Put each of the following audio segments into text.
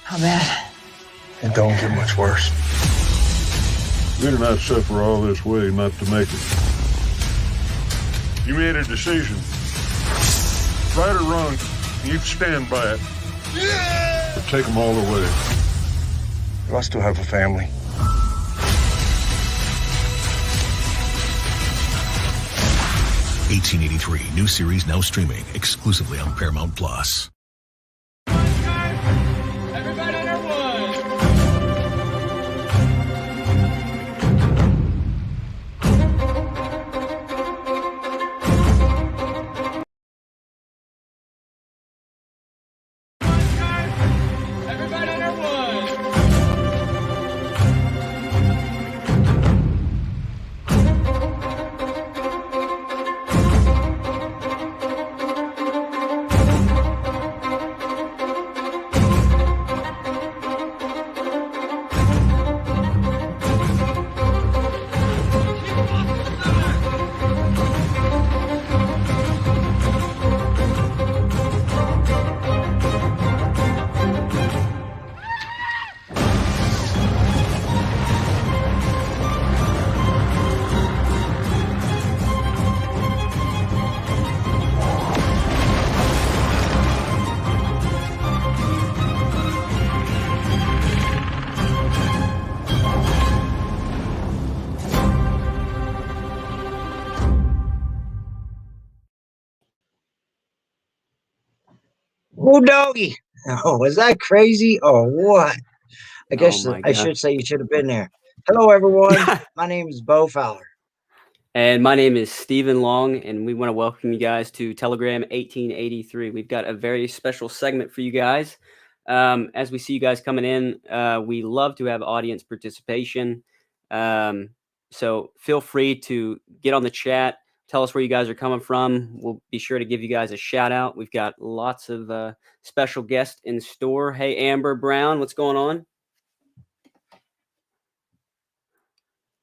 How bad? It don't get much worse. We did not suffer all this way not to make it. You made a decision. Right or wrong, you stand by it. But take them all away. I still have a family. "1883" new series now streaming exclusively on Paramount Plus. Everybody in our Everybody in our Oh, doggy. Oh, is that crazy or what? I guess my I God. should say you should have been there. Hello, everyone. My name is Bo Fowler. And my name is Stephen Long, and we want to welcome you guys to Telegram 1883. We've got a very special segment for you guys. As we see you guys coming in, we love to have audience participation. So feel free to get on the chat. Tell us where you guys are coming from. We'll be sure to give you guys a shout out. We've got lots of special guests in store. Hey, Amber Brown, what's going on?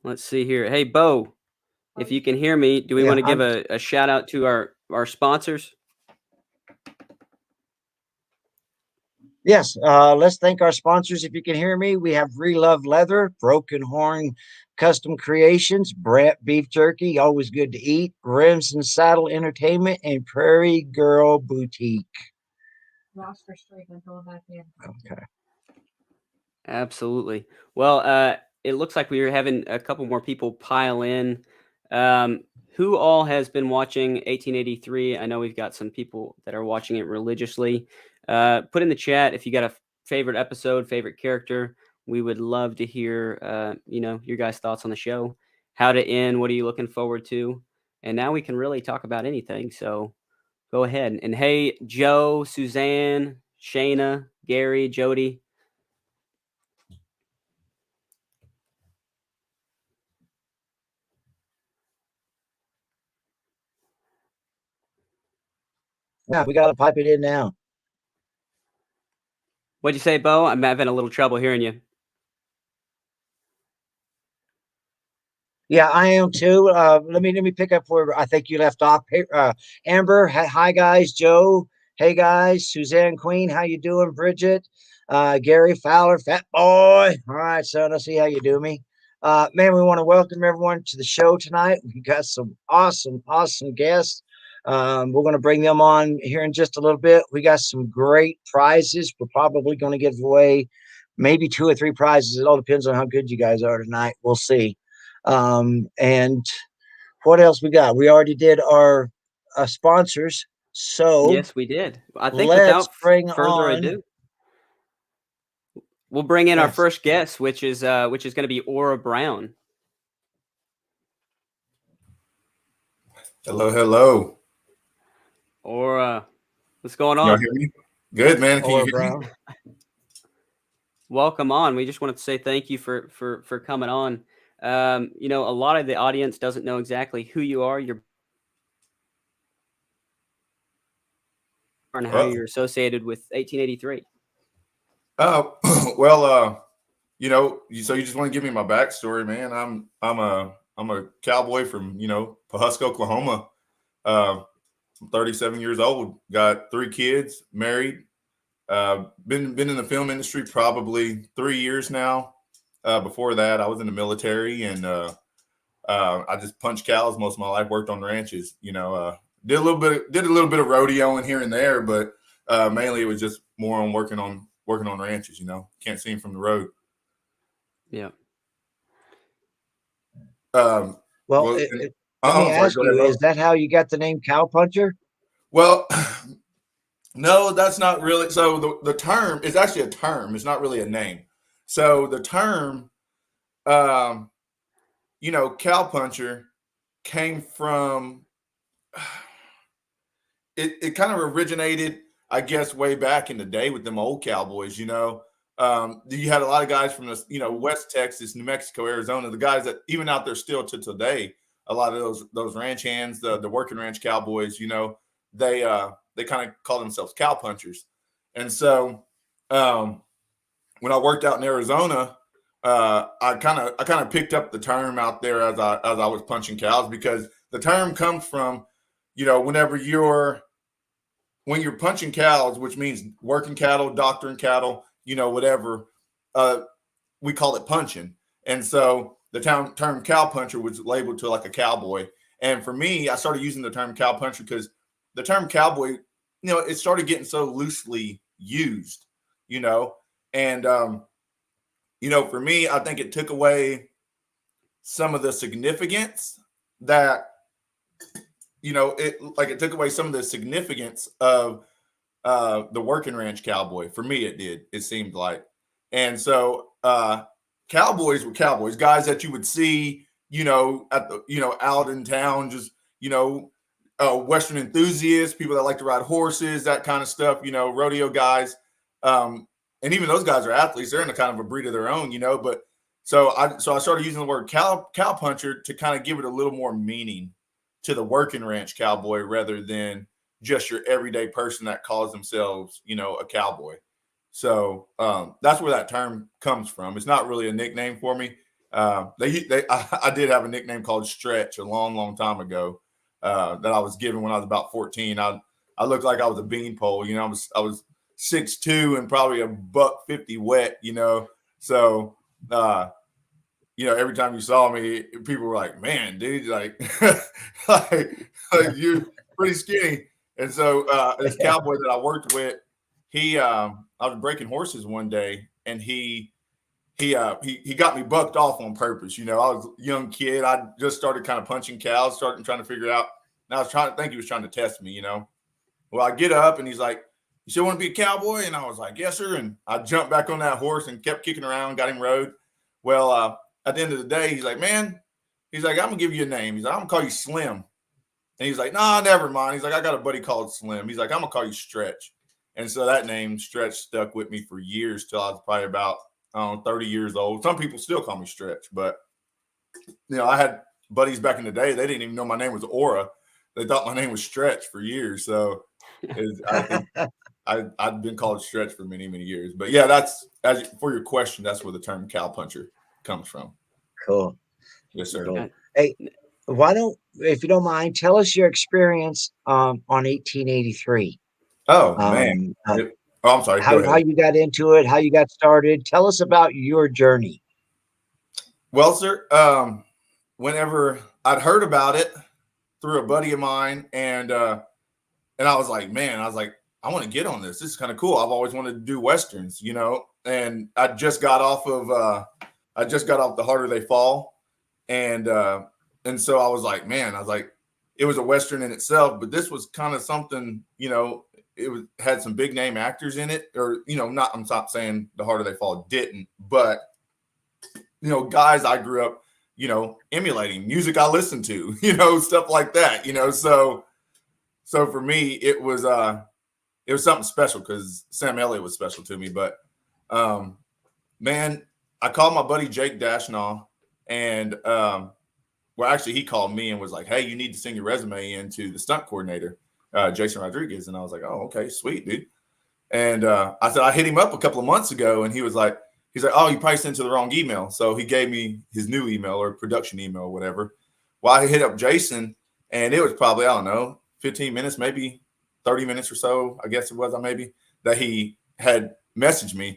Let's see here. Hey, Bo, if you can hear me, do we want to give a shout out to our sponsors? Yes, let's thank our sponsors. If you can hear me, we have Relove Leather, Broken Horn Custom Creations, Brant Beef Jerky, always good to eat, Rims and Saddle Entertainment, and Prairie Girl Boutique. Ross for straight until back in. Okay. Absolutely. Well, it looks like we're having a couple more people pile in. Who all has been watching 1883? I know we've got some people that are watching it religiously. Put in the chat if you got a favorite episode, favorite character. We would love to hear, your guys' thoughts on the show. How to end? What are you looking forward to? And now we can really talk about anything. So go ahead. And hey, Joe, Suzanne, Shayna, Gary, Jody. Yeah, we got to pipe it in now. What'd you say, Bo? I'm having a little trouble hearing you. Yeah, I am too. Let me pick up where I think you left off. Hey, Amber, hi guys. Joe, hey guys. Suzanne Queen, how you doing? Bridget, Gary Fowler, Fat Boy. All right, son. Let's see how you do me. Man, we want to welcome everyone to the show tonight. We got some awesome guests. We're going to bring them on here in just a little bit. We got some great prizes. We're probably going to give away maybe 2 or 3 prizes. It all depends on how good you guys are tonight. We'll see. And what else we got? We already did our sponsors. So yes, we did. I think let's bring further on. ado, we'll bring in our first guest, which is going to be Aura Brown. Hello. Aura, what's going on? Y'all hear me? Good, man. Can Aura you hear me? Welcome on. We just wanted to say thank you for coming on. A lot of the audience doesn't know exactly who you are, and how you're associated with 1883. So you just want to give me my backstory, man. I'm a cowboy from Pawhuska, Oklahoma. I'm 37 years old. Got 3 kids, married. Been in the film industry probably 3 years now. Before that, I was in the military, and I just punched cows most of my life. Worked on ranches, did a little bit of rodeoing here and there, but mainly it was just more on working on ranches. Can't see them from the road. Yeah. Well, Well, let me sorry, ask go ahead, you: Bo. is that how you got the name Cowpuncher? Well, no, that's not really. So the term is actually a term. It's not really a name. So the term, cowpuncher came from, it kind of originated, I guess, way back in the day with them old cowboys. You had a lot of guys from West Texas, New Mexico, Arizona, the guys that even out there still to today, a lot of those ranch hands, the working ranch cowboys, they kind of call themselves cowpunchers. And so when I worked out in Arizona, I kind of picked up the term out there as I was punching cows, because the term comes from, when you're punching cows, which means working cattle, doctoring cattle, whatever, we call it punching. And so the term cowpuncher was labeled to like a cowboy. And for me, I started using the term cowpuncher because the term cowboy, it started getting so loosely used, and, for me, I think it took away some of the significance that, it took away some of the significance of the working ranch cowboy. For me, it did. It seemed like. And so cowboys were cowboys, guys that you would see, at the, out in town, just, Western enthusiasts, people that like to ride horses, that kind of stuff, rodeo guys. And even those guys are athletes. They're in a kind of a breed of their own, but so I started using the word cowpuncher to kind of give it a little more meaning to the working ranch cowboy rather than just your everyday person that calls themselves, a cowboy. So that's where that term comes from. It's not really a nickname for me. I did have a nickname called Stretch a long, long time ago that I was given when I was about 14. I looked like I was a beanpole. I was 6'2" and probably $150 wet. So every time you saw me, people were like, "Man, dude, like you're pretty skinny." And so this cowboy that I worked with, I was breaking horses one day, and he got me bucked off on purpose. I was a young kid. I just started kind of punching cows, trying to figure out. And I think he was trying to test me. Well, I get up, and he's like, "You still want to be a cowboy?" And I was like, "Yes, sir." And I jumped back on that horse and kept kicking around, got him rode. Well, at the end of the day, he's like, "Man," he's like, "I'm gonna give you a name." He's like, "I'm gonna call you Slim." And he's like, "Nah, never mind." He's like, "I got a buddy called Slim." He's like, "I'm gonna call you Stretch." And so that name Stretch stuck with me for years till I was probably about 30 years old. Some people still call me Stretch, but I had buddies back in the day. They didn't even know my name was Aura. They thought my name was Stretch for years. So I think I've been called Stretch for many, many years. But yeah, for your question, that's where the term cowpuncher comes from. Cool. Yes, sir. Cool. Hey, if you don't mind, tell us your experience on 1883. Oh, man. I'm sorry. How you got into it, how you got started. Tell us about your journey. Well, sir, whenever I'd heard about it through a buddy of mine, and I was like, I want to get on this. This is kind of cool. I've always wanted to do Westerns, and I just got off The Harder They Fall. And so I was like, it was a Western in itself, but this was kind of something, had some big name actors in it, or, I'm not saying The Harder They Fall didn't, but, guys I grew up, emulating, music I listened to, stuff like that, so for me, it was something special because Sam Elliott was special to me. But man, I called my buddy Jake Dashnaw, and actually he called me and was like, "Hey, you need to send your resume into the stunt coordinator, Jason Rodriguez." And I was like, "Oh, okay, sweet, dude." And I said I hit him up a couple of months ago, and he's like, "Oh, you probably sent to the wrong email." So he gave me his new email, or production email, or whatever. Well, I hit up Jason, and it was probably, I don't know, 15 minutes, maybe 30 minutes or so, I guess it was, maybe, that he had messaged me.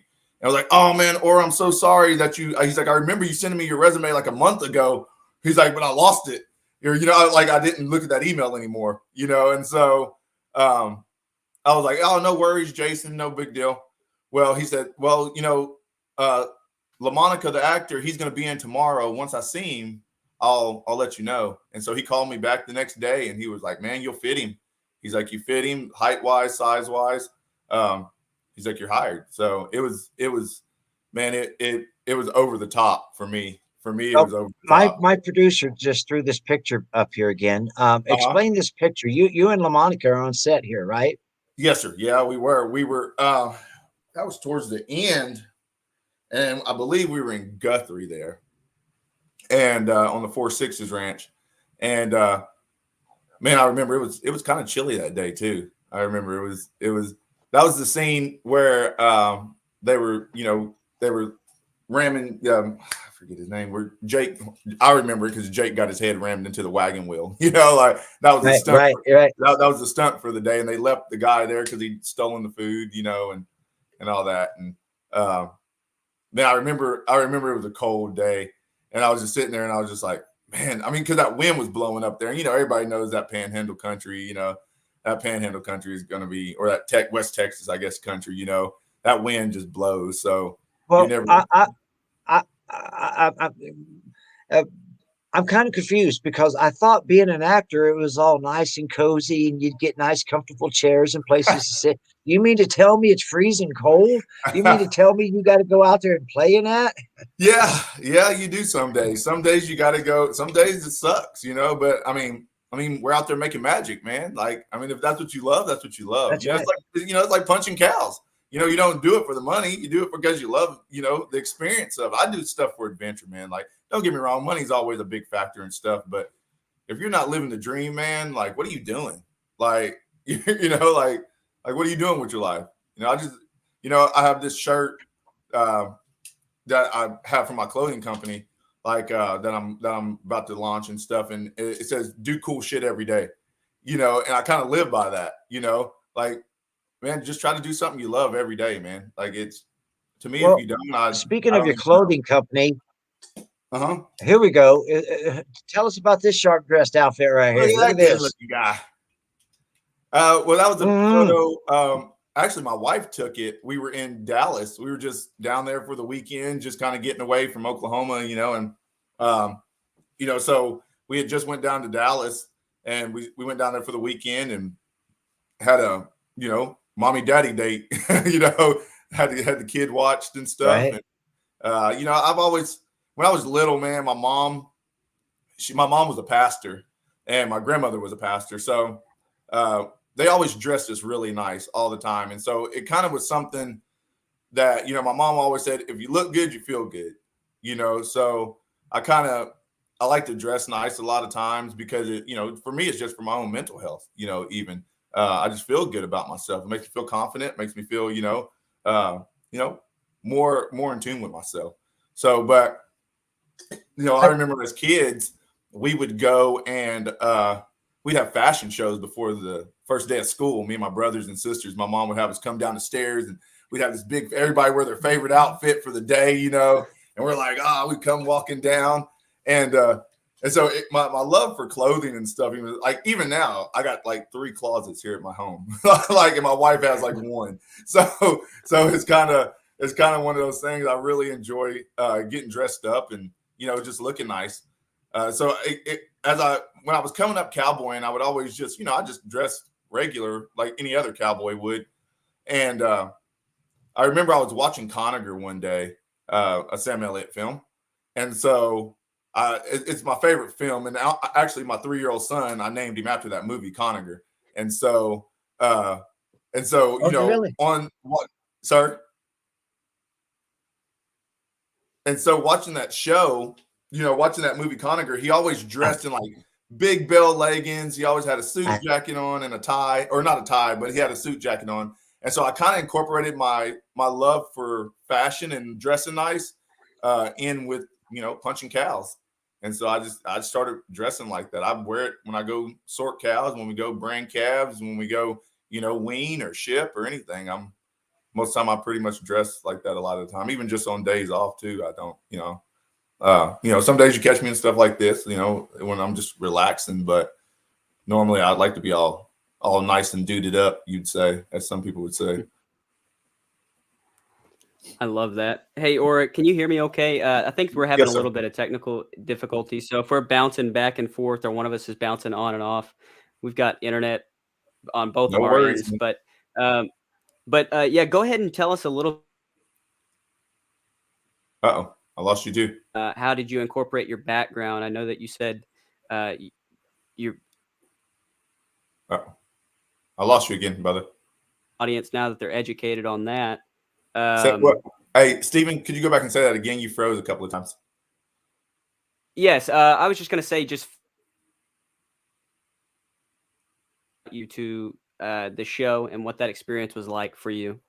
And I was like, oh man, or I'm so sorry that he's like, I remember you sending me your resume like a month ago. He's like, but I lost it. Or, like I didn't look at that email anymore, And so I was like, oh, no worries, Jason, no big deal. Well, he said, well, LaMonica, the actor, he's going to be in tomorrow. Once I see him, I'll let you know. And so he called me back the next day and he was like, man, you'll fit him. He's like, you fit him height wise, size wise. He's like, you're hired. So it was, man, it was over the top for me. For me, it was over the top. My producer just threw this picture up here again. Explain this picture. You and LaMonica are on set here, right? Yes, sir. Yeah, we were. That was towards the end. And I believe we were in Guthrie there. And on the 4 Sixes ranch. And man, I remember it was kind of chilly that day too. I remember that was the scene where they were ramming I forget his name, where Jake, I remember it because Jake got his head rammed into the wagon wheel. Like that was the stunt. Right. That was the stunt for the day. And they left the guy there because he'd stolen the food, and all that. And man, I remember it was a cold day. And I was just sitting there and I was just like, man, I mean, because that wind was blowing up there. And, everybody knows that Panhandle country, that Panhandle country is going to be, or that West Texas, I guess, country, that wind just blows. So, well, I'm kind of confused because I thought being an actor, it was all nice and cozy and you'd get nice, comfortable chairs and places to sit. You mean to tell me it's freezing cold? You mean to tell me you got to go out there and play in that? Yeah, you do some days. Some days you got to go. Some days it sucks, but I mean, we're out there making magic, man. Like, I mean, if that's what you love, that's what you love. That's right. It's like punching cows. You don't do it for the money. You do it because you love, the experience of it. I do stuff for adventure, man. Like, don't get me wrong, money's always a big factor and stuff. But if you're not living the dream, man, like, what are you doing? Like, like what are you doing with your life? I have this shirt that I have from my clothing company, like that I'm about to launch and stuff, and it says "Do cool shit every day," and I kind of live by that, like. Man, just try to do something you love every day, man. Like it's to me, if you don't. Speaking of your clothing company, here we go. Tell us about this sharp dressed outfit right here. Look at this guy. Well, that was a photo. Actually, my wife took it. We were in Dallas. We were just down there for the weekend, just kind of getting away from Oklahoma, and so we had just went down to Dallas, and we went down there for the weekend and had a mommy daddy date, had the kid watched and stuff. Right. And, I've always, when I was little, man, my mom was a pastor and my grandmother was a pastor. So they always dressed us really nice all the time. And so it kind of was something that, my mom always said, if you look good, you feel good, so I like to dress nice a lot of times because for me, it's just for my own mental health, even. I just feel good about myself. It makes me feel confident. Makes me feel, more in tune with myself. So, but I remember as kids, we would go and we'd have fashion shows before the first day of school. Me and my brothers and sisters. My mom would have us come down the stairs, and we'd have this big. Everybody wear their favorite outfit for the day, and we're like, we come walking down, and so my love for clothing and stuff, even now, I got like 3 closets here at my home, and my wife has like 1. So it's kind of one of those things. I really enjoy getting dressed up and just looking nice. So when I was coming up cowboying, I would always just I just dressed regular like any other cowboy would. And I remember I was watching Conager one day, a Sam Elliott film, and so. It's my favorite film, and actually, my 3-year-old son, I named him after that movie, Conager. And so, really? on what, sir? And so, watching that show, watching that movie, Conager, he always dressed in like big bell leggings. He always had a suit jacket on and a tie, or not a tie, but he had a suit jacket on. And so, I kind of incorporated my love for fashion and dressing nice in with punching cows. And so I started dressing like that. I wear it when I go sort cows, when we go brand calves, when we go, wean or ship or anything. I'm most of the time I pretty much dress like that a lot of the time, even just on days off too. I don't, some days you catch me in stuff like this, when I'm just relaxing, but normally I'd like to be all nice and duded up, you'd say, as some people would say. I love that. Hey, Aura, can you hear me okay? I think we're having Yes, a sir. little bit of technical difficulty. So if we're bouncing back and forth or one of us is bouncing on and off, we've got internet on both No of our worries, ends. man. But yeah, go ahead and tell us a little. Uh-oh, I lost you too. How did you incorporate your background? I know that you said your Uh-oh. I lost you again, brother. audience now that they're educated on that. Hey, Stephen, could you go back and say that again? You froze a couple of times. Yes, I was just going to say just you to the show and what that experience was like for you.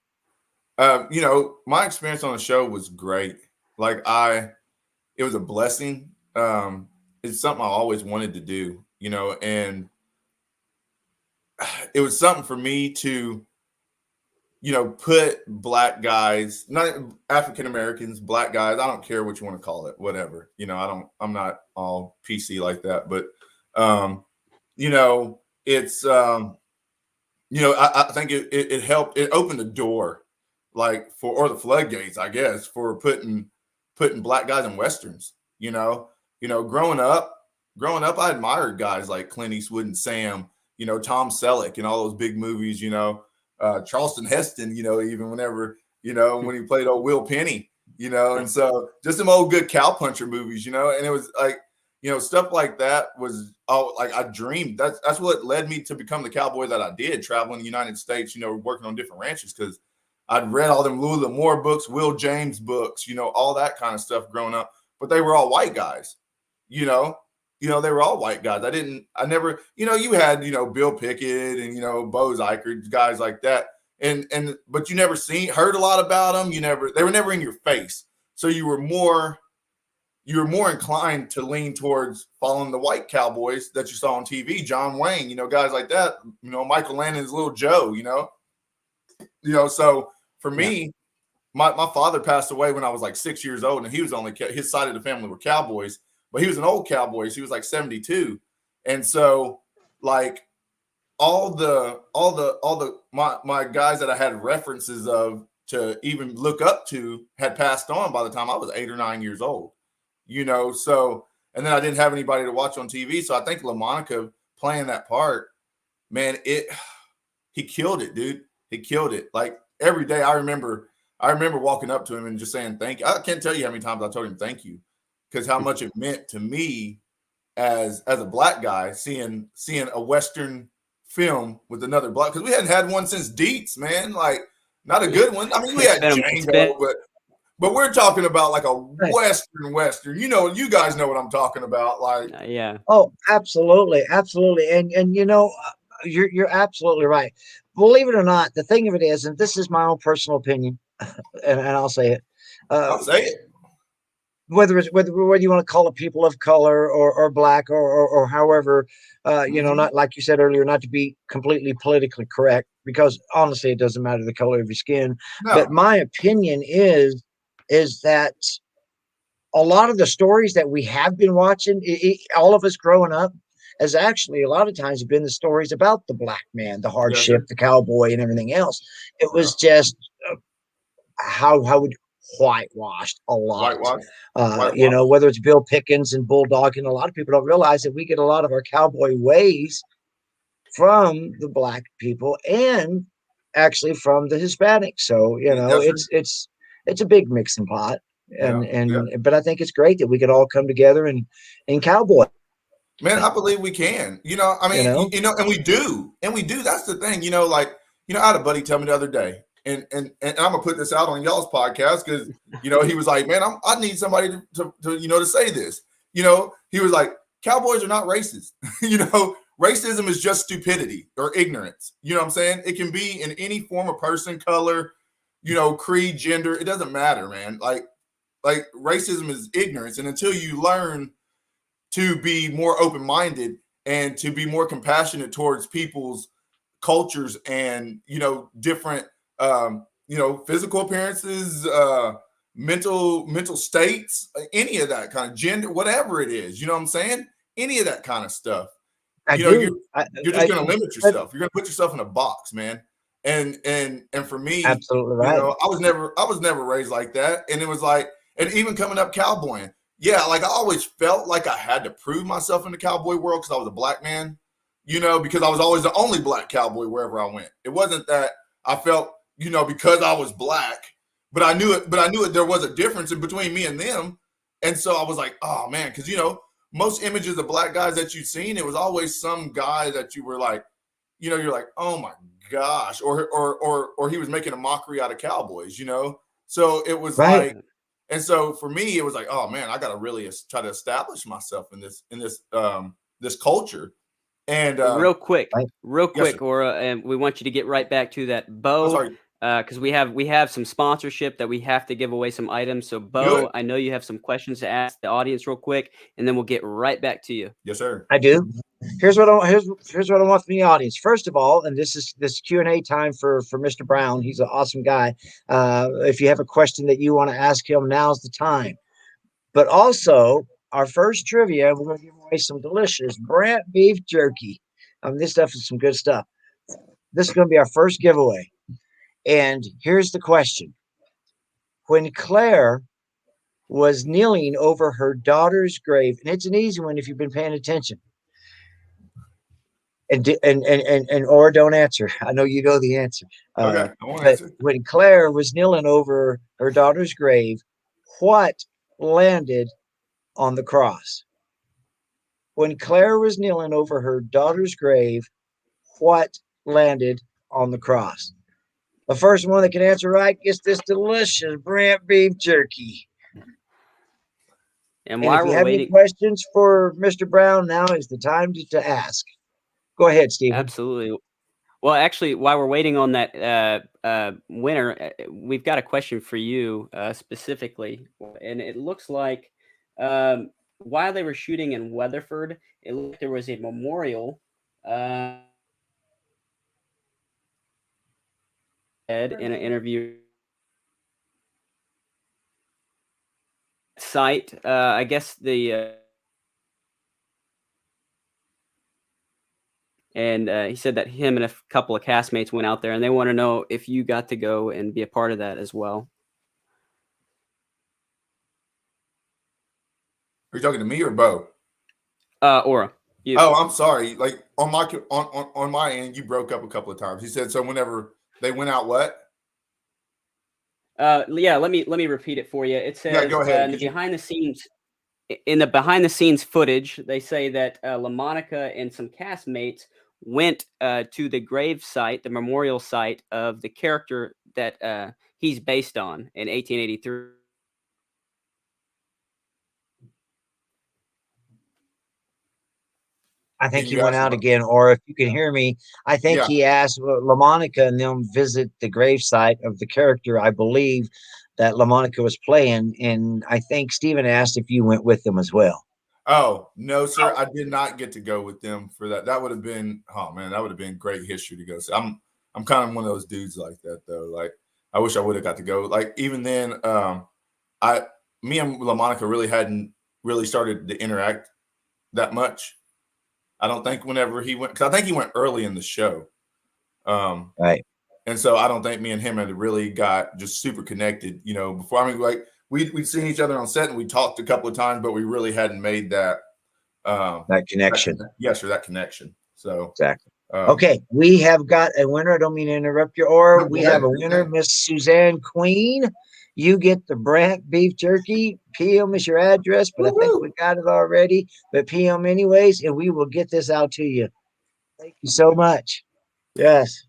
My experience on the show was great. It was a blessing. It's something I always wanted to do, and it was something for me to, put black guys, not African Americans, black guys. I don't care what you want to call it, whatever. I'm not all PC like that, but, it's, I think it helped. It opened the door, or the floodgates, I guess, for putting black guys in Westerns, growing up, I admired guys like Clint Eastwood and Sam, Tom Selleck and all those big movies, Charleston Heston, even whenever, when he played old Will Penny, and so just some old good cowpuncher movies, and it was like, stuff like that was all like I dreamed. That's what led me to become the cowboy that I did, traveling the United States, working on different ranches, because I'd read all them Louis L'Amour books, Will James books, all that kind of stuff growing up, but they were all white guys, they were all white guys. I never, you had, Bill Pickett and, Bo Eichert, guys like that. But you never heard a lot about them. They were never in your face. So you were more inclined to lean towards following the white cowboys that you saw on TV, John Wayne, guys like that, Michael Landon's Little Joe, so for me, my father passed away when I was like 6 years old, and he was his side of the family were cowboys, but he was an old cowboy. So he was like 72. And so like all the my guys that I had references of to even look up to had passed on by the time I was 8 or 9 years old, so, and then I didn't have anybody to watch on TV. So I think LaMonica playing that part, man, he killed it, dude. He killed it. Like every day I remember walking up to him and just saying, thank you. I can't tell you how many times I told him, thank you, because how much it meant to me as a black guy, seeing a Western film with another black, because we hadn't had one since Dietz, man. Like, not a good one. I mean, we had Django, but we're talking about like a Western. You guys know what I'm talking about. Like, yeah. Oh, absolutely, absolutely, and you're absolutely right. Believe it or not, the thing of it is, and this is my own personal opinion, and I'll say it. I'll say it. Whether you want to call it people of color or black or however, not like you said earlier, not to be completely politically correct, because honestly, it doesn't matter the color of your skin. No. But my opinion is that a lot of the stories that we have been watching, all of us growing up, has actually a lot of times been the stories about the black man, the hardship, the cowboy, and everything else. It was just how would whitewashed a lot. Whether it's Bill Pickens and Bulldog, and a lot of people don't realize that we get a lot of our cowboy ways from the black people and actually from the Hispanics. So it's a big mixing pot, but I think it's great that we could all come together and cowboy. Man, I believe we can. And we do. That's the thing. I had a buddy tell me the other day, and I'm gonna put this out on y'all's podcast because he was like, man, I need somebody to say this. He was like, cowboys are not racist. Racism is just stupidity or ignorance. You know what I'm saying? It can be in any form of person, color, creed, gender. It doesn't matter, man. Like racism is ignorance, and until you learn to be more open-minded and to be more compassionate towards people's cultures and different physical appearances, mental states, any of that kind of gender, whatever it is. You know what I'm saying? Any of that kind of stuff. You're just going to limit yourself. You're going to put yourself in a box, man. And for me, absolutely right. I was never raised like that. And it was like, and even coming up cowboying, yeah, like I always felt like I had to prove myself in the cowboy world because I was a black man, because I was always the only black cowboy wherever I went. It wasn't that I felt, because I was black, but I knew it, there was a difference in between me and them. And so I was like, oh man, because most images of black guys that you've seen, it was always some guy that you were like, you're like, oh my gosh, or he was making a mockery out of cowboys, So it was right. like, and so for me, it was like, oh man, I got to really try to establish myself in this culture. And real quick, Yes, Aura, and we want you to get right back to that. I'm Bo, sorry. because we have some sponsorship that we have to give away some items. So Bo, Good. I know you have some questions to ask the audience real quick, and then we'll get right back to you. Yes, sir. I do. Here's what I want from the audience. First of all, and this is Q&A time for Mr. Brown. He's an awesome guy. If you have a question that you want to ask him, now's the time. But also, our first trivia, we're going to give away some delicious Brant beef jerky. This stuff is some good stuff. This is going to be our first giveaway. And here's the question. When Claire was kneeling over her daughter's grave, and it's an easy one if you've been paying attention, and or don't answer. I know you know the answer. Okay, I won't but answer. when Claire was kneeling over her daughter's grave, what landed on the cross? When Claire was kneeling over her daughter's grave, what landed on the cross? The first one that can answer right gets this delicious Brant beef jerky. And And while if you we're have any waiting, questions for Mr. Brown, now is the time to ask. Go ahead, Stephen. absolutely. Well, actually, while we're waiting on that winner, we've got a question for you specifically, and it looks like while they were shooting in Weatherford, it looked like there was a memorial in an interview site. I guess and he said that him and a couple of castmates went out there, and they want to know if you got to go and be a part of that as well. Are you talking to me or Bo? Aura. You. Oh, I'm sorry. Like on my end, you broke up a couple of times. He said so. Whenever they went out, what? Yeah. Let me repeat it for you. It says go ahead, in the behind the scenes footage, they say that LaMonica and some castmates went to the grave site, the memorial site of the character that he's based on in 1883. I think Can he you went ask out him? again, or if you can hear me, I think Yeah. he asked LaMonica and them visit the gravesite of the character I believe that LaMonica was playing. And I think Stephen asked if you went with them as well. Oh, no, sir. I did not get to go with them for that. That would have been, oh man, that would have been great history to go see. I'm kind of one of those dudes like that though. Like I wish I would have got to go. Like even then, me and LaMonica really hadn't really started to interact that much. I don't think whenever he went, because I think he went early in the show. Right. And so I don't think me and him had really got just super connected, before. I mean, like we'd seen each other on set and we talked a couple of times, but we really hadn't made that That connection. that connection. So Exactly. Okay, we have got a winner. I don't mean to interrupt you, or we have a winner, Miss Suzanne Queen. You get the Brant beef jerky. PM is your address, but I think we got it already. But PM anyways, and we will get this out to you. Thank you so much. Yes.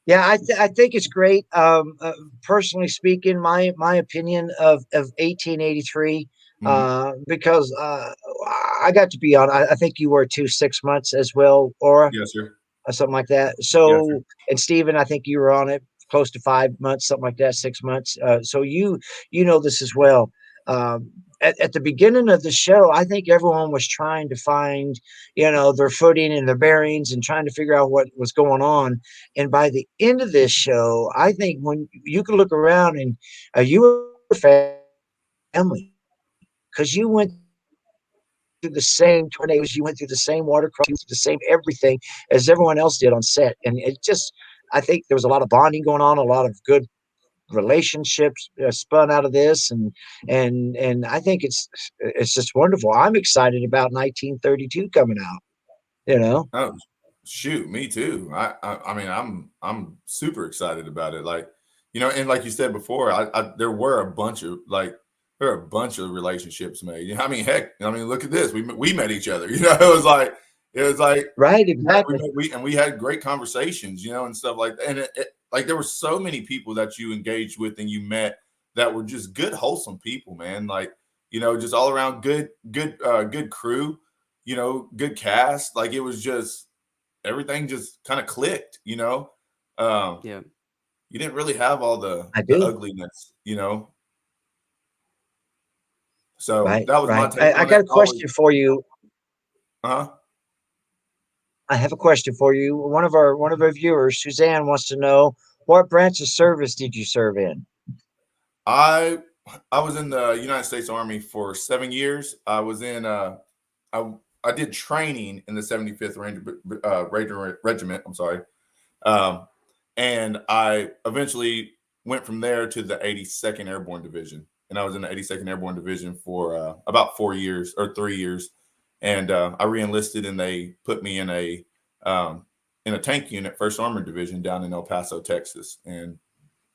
Yeah, I think it's great. Personally speaking, my opinion of 1883, because I got to be on. I think you were 6 months as well, Aura. Yes, sir. Something like that. So, Yes, and Stephen, I think you were on it close to 5 months, something like that, 6 months. So you know this as well. at the beginning of the show, I think everyone was trying to find, their footing and their bearings and trying to figure out what was going on. And by the end of this show, I think when you can look around and you were family, because you went through the same tornadoes, you went through the same water crossings, the same everything as everyone else did on set. And I think there was a lot of bonding going on, a lot of good relationships spun out of this, and I think it's just wonderful. I'm excited about 1932 coming out. Oh, shoot, me too. I mean, I'm super excited about it. Like, and like you said before, there were a bunch of relationships made. I mean, heck, look at this. We met each other. It was like right, exactly. We had great conversations, and stuff like that. And like there were so many people that you engaged with and you met that were just good, wholesome people, man. Like, just all around good crew, good cast. Like it was just everything just kind of clicked, Yeah. You didn't really have all the ugliness, So right, that was right. my take. I got a question for you. Huh? I have a question for you. One of our viewers, Suzanne, wants to know, what branch of service did you serve in? I was in the United States Army for 7 years. I was in I did training in the 75th Regiment. I'm sorry, and I eventually went from there to the 82nd Airborne Division, and I was in the 82nd Airborne Division for about 4 years or 3 years, and I reenlisted, and they put me in a tank unit, 1st Armored Division, down in El Paso, Texas, and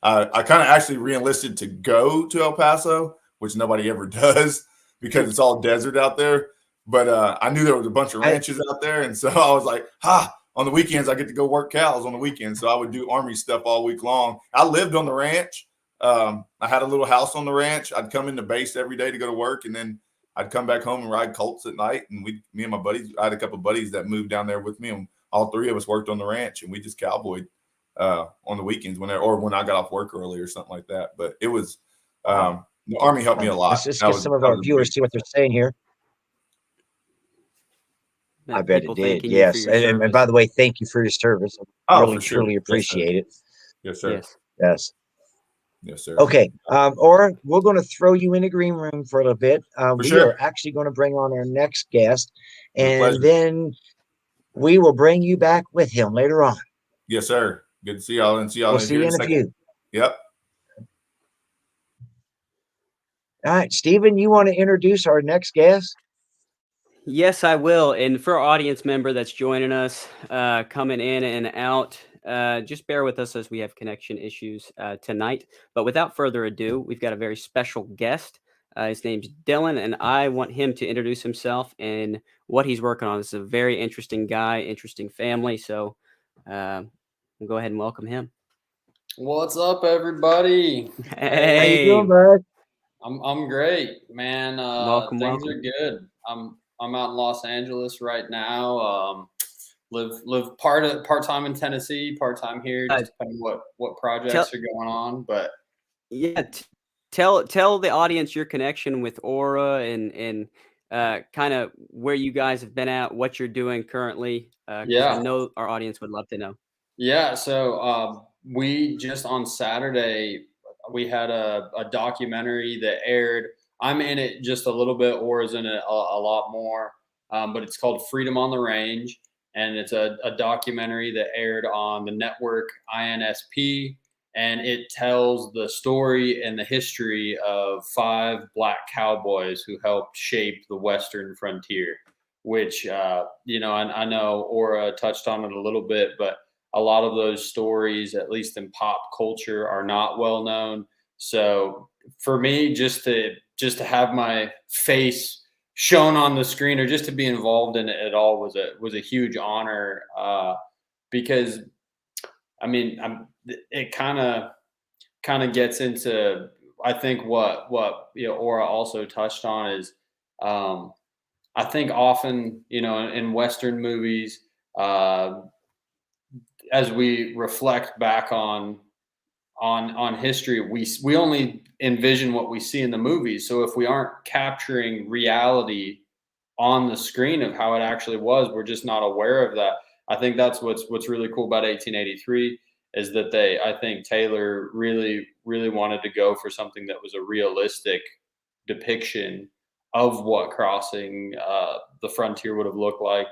I kind of actually reenlisted to go to El Paso, which nobody ever does because it's all desert out there. But I knew there was a bunch of ranches out there, and so I was like, on the weekends I get to go work cows on the weekends. So I would do Army stuff all week long. I lived on the ranch. I had a little house on the ranch. I'd come into base every day to go to work, and then I'd come back home and ride colts at night. And me and my buddies, I had a couple of buddies that moved down there with me, and all 3 of us worked on the ranch, and we just cowboyed on the weekends when I got off work early or something like that. But it was the Army helped me a lot. Let's just get some of our viewers see what they're saying here. I bet it did. Yes. And by the way, thank you for your service. I really, truly appreciate it. Yes, sir. Yes. Yes, sir. Okay. Aura, we're going to throw you in the green room for a little bit. We are actually going to bring on our next guest, and then we will bring you back with him later on. Yes, sir. Good to see y'all, and see y'all. We'll see you in a few. Yep. All right, Stephen, you want to introduce our next guest? Yes, I will. And for our audience member that's joining us, coming in and out, just bear with us as we have connection issues tonight. But without further ado, we've got a very special guest. His name's Dylan, and I want him to introduce himself and what he's working on. This is a very interesting guy, interesting family. So we'll go ahead and welcome him. What's up, everybody? Hey, how you doing, bud? I'm great, man. Welcome. Things are good. I'm out in Los Angeles right now. Live part time in Tennessee, part time here, just depending what projects are going on. But yeah, tell the audience your connection with Aura and kind of where you guys have been at, what you're doing currently. I know our audience would love to know. Yeah, so we just on Saturday we had a documentary that aired. I'm in it just a little bit, Aura's in it a lot more, but it's called Freedom on the Range, and it's a documentary that aired on the network INSP, and it tells the story and the history of 5 Black cowboys who helped shape the Western frontier, which, I know Aura touched on it a little bit, but a lot of those stories, at least in pop culture, are not well known. So for me, just to have my face shown on the screen or just to be involved in it at all was a huge honor, because it kind of gets into, I think what Aura also touched on is, I think often, in Western movies, as we reflect back on on history, we only envision what we see in the movies. So if we aren't capturing reality on the screen of how it actually was, we're just not aware of that. I think that's what's really cool about 1883 is that I think Taylor really wanted to go for something that was a realistic depiction of what crossing the frontier would have looked like.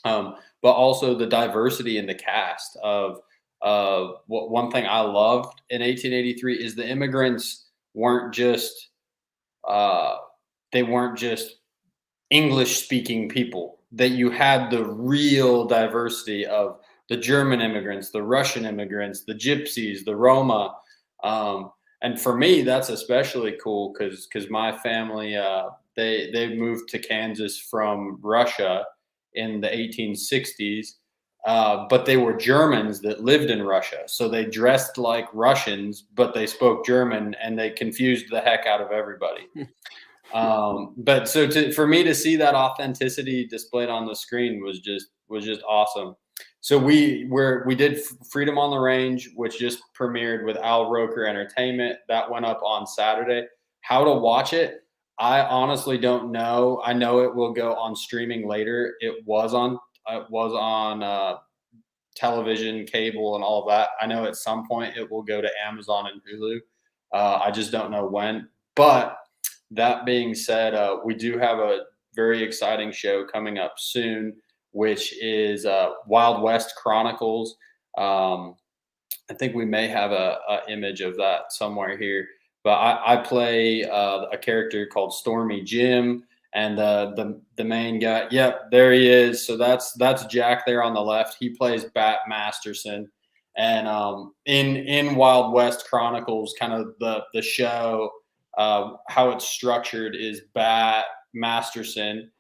But also the diversity in the cast of one thing I loved in 1883 is the immigrants weren't just English speaking people, that you had the real diversity of the German immigrants, the Russian immigrants, the Gypsies, the Roma. And for me, that's especially cool because my family, they moved to Kansas from Russia in the 1860s, but they were Germans that lived in Russia. So they dressed like Russians, but they spoke German, and they confused the heck out of everybody. But so for me to see that authenticity displayed on the screen was just awesome. So we did Freedom on the Range, which just premiered with Al Roker Entertainment. That went up on Saturday. How to watch it, I honestly don't know. I know it will go on streaming later. It was on television, cable, and all of that. I know at some point it will go to Amazon and Hulu. I just don't know when. But that being said, we do have a very exciting show coming up soon, which is Wild West Chronicles. I think we may have a image of that somewhere here. But I play a character called Stormy Jim, and the main guy. Yep, there he is. So that's Jack there on the left. He plays Bat Masterson, and in Wild West Chronicles, kind of the show, how it's structured is Bat Masterson.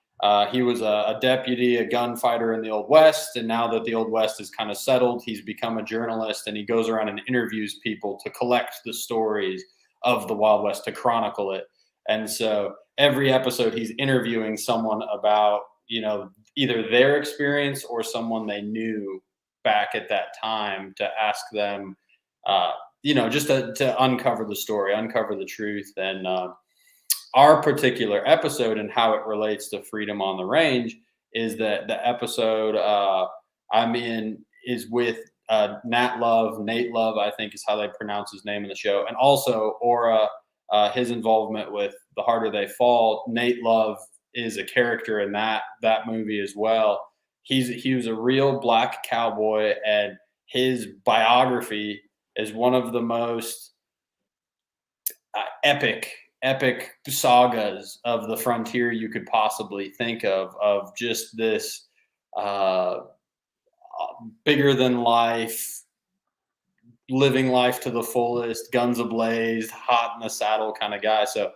He was a deputy, a gunfighter in the Old West, and now that the Old West is kind of settled, he's become a journalist, and he goes around and interviews people to collect the stories of the Wild West, to chronicle it. And so every episode he's interviewing someone about, either their experience or someone they knew back at that time, to ask them, just to uncover the story, uncover the truth. And our particular episode and how it relates to Freedom on the Range is that the episode I'm in is with Nate Love, I think is how they pronounce his name in the show. And also Aura, his involvement with The Harder They Fall. Nate Love is a character in that movie as well. He was a real black cowboy, and his biography is one of the most epic sagas of the frontier you could possibly think of just this bigger than life, living life to the fullest, guns ablaze, hot in the saddle kind of guy. So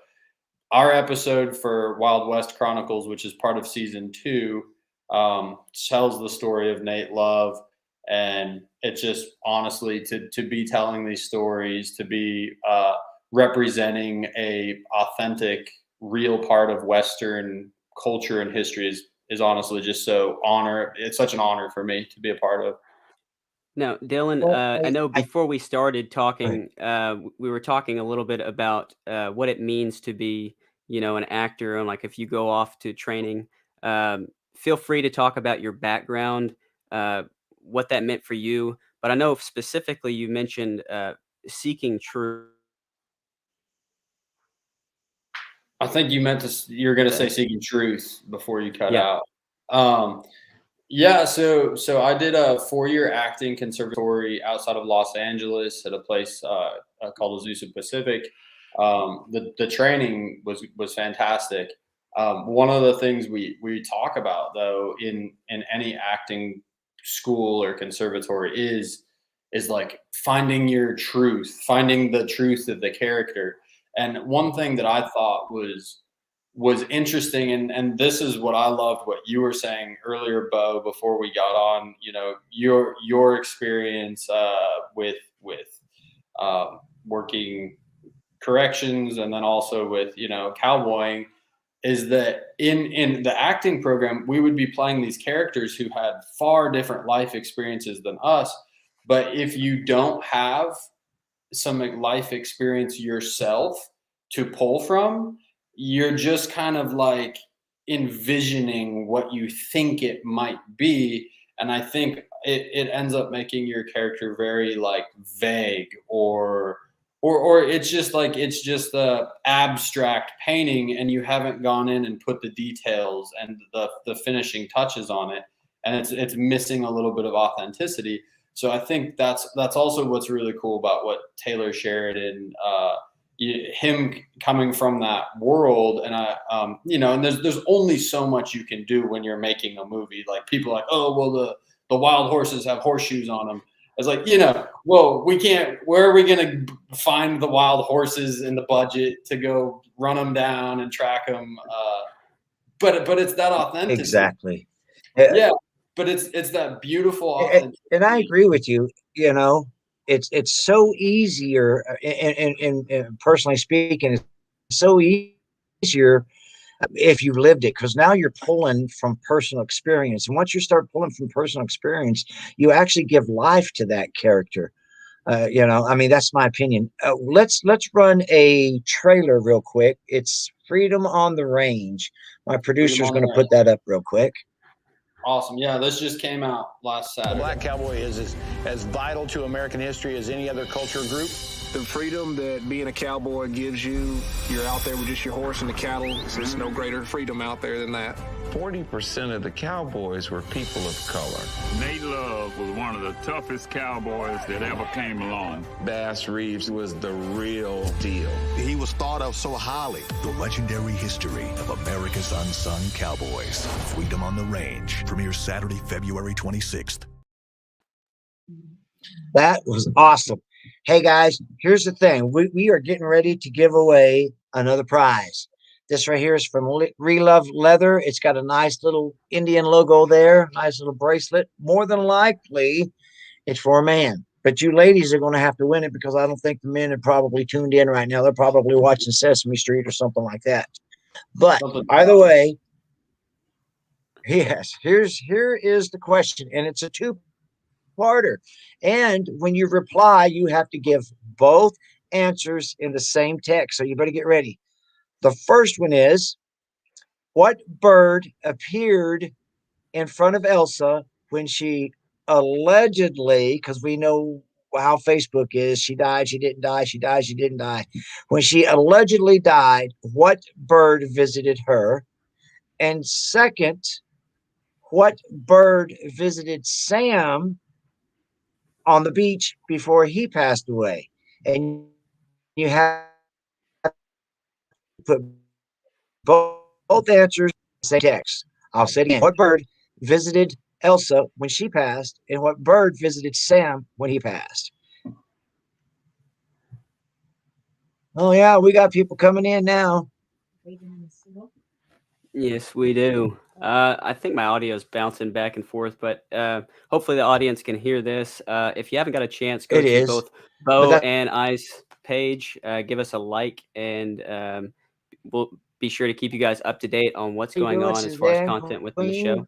our episode for Wild West Chronicles, which is part of season 2, tells the story of Nate Love. And it's just honestly to be telling these stories, to be representing a authentic, real part of Western culture and history is honestly just so it's such an honor for me to be a part of. Now, Dylan, I know before we started talking, we were talking a little bit about what it means to be, an actor, and like if you go off to training, feel free to talk about your background, what that meant for you. But I know specifically you mentioned seeking truth. I think you're going to say seeking truth before you cut out. So I did a 4-year acting conservatory outside of Los Angeles at a place called Azusa Pacific. The training was fantastic. One of the things we talk about though in any acting school or conservatory is like finding your truth, finding the truth of the character. And one thing that I thought was interesting, and this is what I loved what you were saying earlier, Bo, before we got on, your experience with working corrections, and then also with cowboying, is that in the acting program we would be playing these characters who had far different life experiences than us. But if you don't have some life experience yourself to pull from. You're just kind of like envisioning what you think it might be. And I think it ends up making your character very like vague, or it's just the abstract painting, and you haven't gone in and put the details and the finishing touches on it, and it's missing a little bit of authenticity. So I think that's also what's really cool about what Taylor Sheridan, him coming from that world. And and there's only so much you can do when you're making a movie. Like, people are like, oh, well, the wild horses have horseshoes on them. It's like, well, we can't, where are we going to find the wild horses in the budget to go run them down and track them? But it's that authenticity. Exactly. Yeah. But it's that beautiful authenticity. And I agree with you. It's so easier, and personally speaking, it's so easier if you've lived it, because now you're pulling from personal experience. And once you start pulling from personal experience, you actually give life to that character. That's my opinion. Let's run a trailer real quick. It's Freedom on the Range. My producer's going to put that up real quick. Awesome. Yeah, this just came out last Saturday. The Black Cowboy is as vital to American history as any other culture group. The freedom that being a cowboy gives you, you're out there with just your horse and the cattle. There's no greater freedom out there than that. 40% of the cowboys were people of color. Nate Love was one of the toughest cowboys that ever came along. Bass Reeves was the real deal. He was thought of so highly. The legendary history of America's unsung cowboys. Freedom on the Range premieres Saturday, February 26th. That was awesome. Hey guys, here's the thing. We are getting ready to give away another prize. This right here is from Relove Leather. It's got a nice little Indian logo there, nice little bracelet. More than likely, it's for a man. But you ladies are going to have to win it, because I don't think the men are probably tuned in right now. They're probably watching Sesame Street or something like that. But either way, yes, here is the question, and it's a two-parter. And when you reply, you have to give both answers in the same text. So you better get ready. The first one is, what bird appeared in front of Elsa when she allegedly, because we know how Facebook is, she died, she didn't die, she died, she didn't die. When she allegedly died, what bird visited her? And second, what bird visited Sam on the beach before he passed away? And you have put both answers in the same text. I'll say it again. What bird visited Elsa when she passed, and what bird visited Sam when he passed? Oh yeah, we got people coming in now. Yes, we do. I think my audio is bouncing back and forth, but hopefully the audience can hear this. If you haven't got a chance, go to both Bo and I's page. Give us a like, and we'll be sure to keep you guys up to date on what's going on as far as content within the show.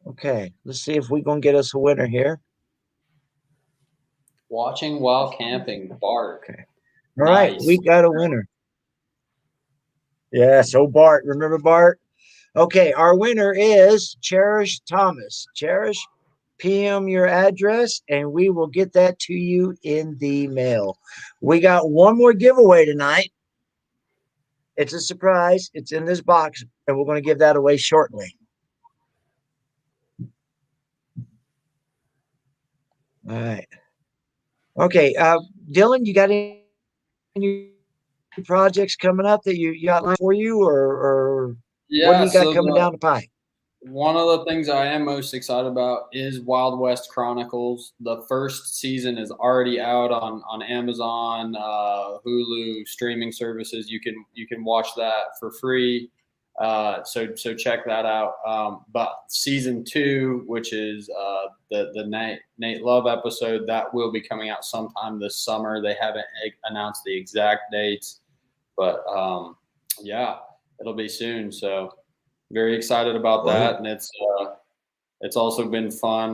Okay, let's see if we're going to get us a winner here. Watching while camping, Bart. Okay. All right, we got a winner. Yeah, so Bart, remember Bart? Okay, our winner is Cherish Thomas. Cherish, PM your address, and we will get that to you in the mail. We got one more giveaway tonight. It's a surprise. It's in this box, and we're going to give that away shortly. All right. Okay, Dylan, you got any projects coming up that you got for you, or yeah, what do you got coming down the pipe? One of the things I am most excited about is Wild West Chronicles. The first season is already out on Amazon, Hulu, streaming services. You can watch that for free. So check that out. But season 2, which is the Nate Love episode, that will be coming out sometime this summer. They haven't announced the exact dates, but yeah, it'll be soon. So very excited about that. And it's also been fun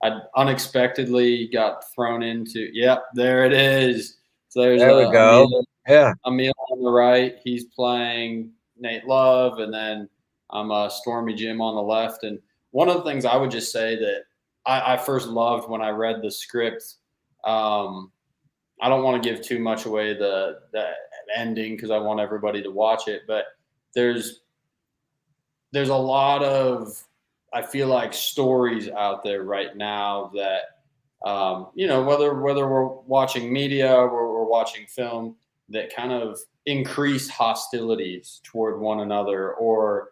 I unexpectedly got thrown into. Yep, there it is. So there's There we go. Yeah. Emil on the right. He's playing Nate Love, and then I'm Stormy Jim on the left. And one of the things I would just say that I first loved when I read the script. I don't want to give too much away the ending because I want everybody to watch it, but there's a lot of, I feel like, stories out there right now that whether we're watching media or we're watching film, that kind of increase hostilities toward one another, or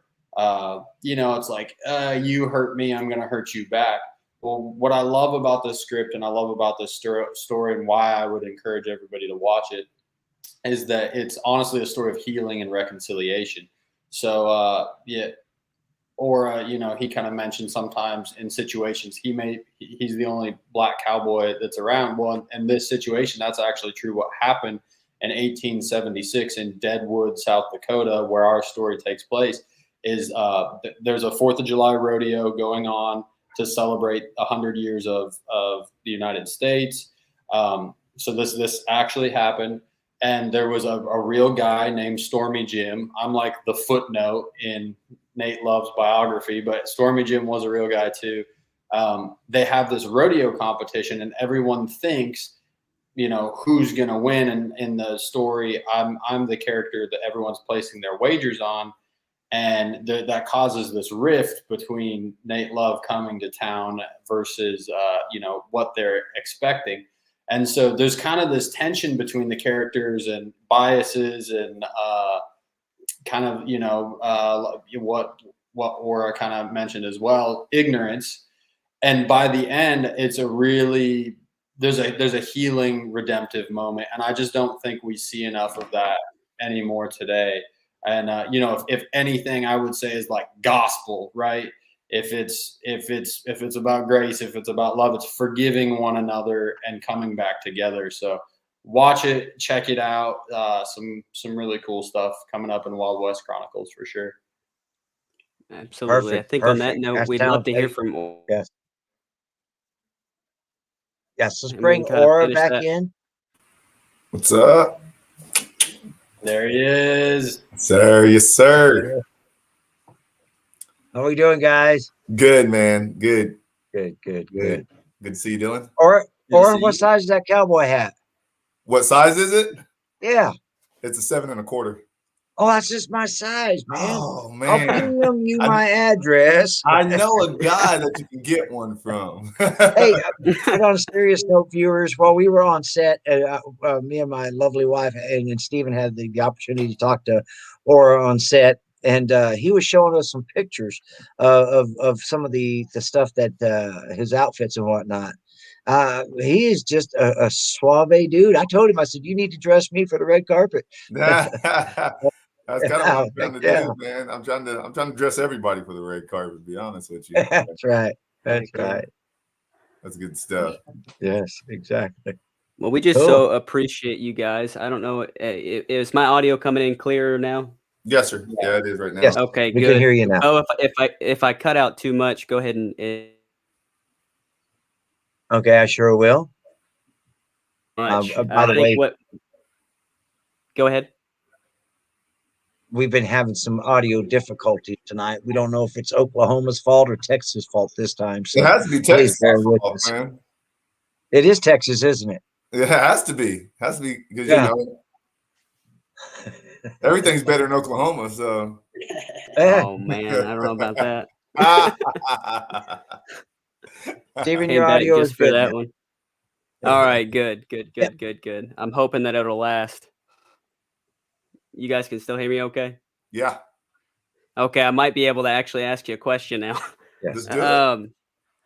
it's like, you hurt me, I'm going to hurt you back. Well, what I love about this script and I love about this story and why I would encourage everybody to watch it is that it's honestly a story of healing and reconciliation. So, he kind of mentioned sometimes in situations he's the only black cowboy that's around. Well, in this situation, that's actually true. What happened in 1876 in Deadwood, South Dakota, where our story takes place, is there's a 4th of July rodeo going on to celebrate 100 years of the United States. So this actually happened. And there was a real guy named Stormy Jim. I'm like the footnote in Nate Love's biography, but Stormy Jim was a real guy too. They have this rodeo competition and everyone thinks, who's going to win. And in the story, I'm the character that everyone's placing their wagers on. And that causes this rift between Nate Love coming to town versus, what they're expecting. And so there's kind of this tension between the characters and biases and what Aura kind of mentioned as well, ignorance. And by the end, it's there's a healing, redemptive moment. And I just don't think we see enough of that anymore today. And if anything, I would say is like gospel, right? If it's about grace, if it's about love, it's forgiving one another and coming back together. So watch it, check it out. Some really cool stuff coming up in Wild West Chronicles for sure. Absolutely. Perfect, I think on that perfect. note, That's we'd love to hear talented. from. Yes. Yes. Let's And we bring can kinda Aura finish back that. in. What's up? There he is. Sir, yes, sir. How are we doing, guys? Good, man. Good. Good. Good to see you, Dylan. Or Good to see what you. size is that cowboy hat? What size is it? Yeah. It's a 7 1/4. Oh, that's just my size, man. Oh, I'll man. PM you my address. I know a guy that you can get one from. Hey, but on a serious note, viewers, while we were on set, me and my lovely wife and Stephen had the opportunity to talk to Aura on set, and he was showing us some pictures of some of the stuff that his outfits and whatnot. He is just a suave dude. I told him, I said, you need to dress me for the red carpet. That's kind of what I'm trying to Yeah. do, man. I'm trying to dress everybody for the red carpet, to be honest with you. That's right. That's right. That's good stuff. Yes, exactly. Well, we just Cool. so appreciate you guys. I don't know, is my audio coming in clearer now? Yes, sir. Yeah, it is right now. Yes. Okay, We good. can hear you now. Oh, if I cut out too much, go ahead and Okay, I sure will. much. By the I think way, go ahead. we've been having some audio difficulties tonight. We don't know if it's Oklahoma's fault or Texas' fault this time. So It has to be please Texas, bear with us. man. It is Texas, isn't it? It has to be. Has to be because Yeah. Everything's better in Oklahoma. So. Oh man, I don't know about that. Stephen, Came your back audio just is for good. that now. one. All right, good. I'm hoping that it'll last. You guys can still hear me okay? Yeah. Okay, I might be able to actually ask you a question now. Yes. Let's do it.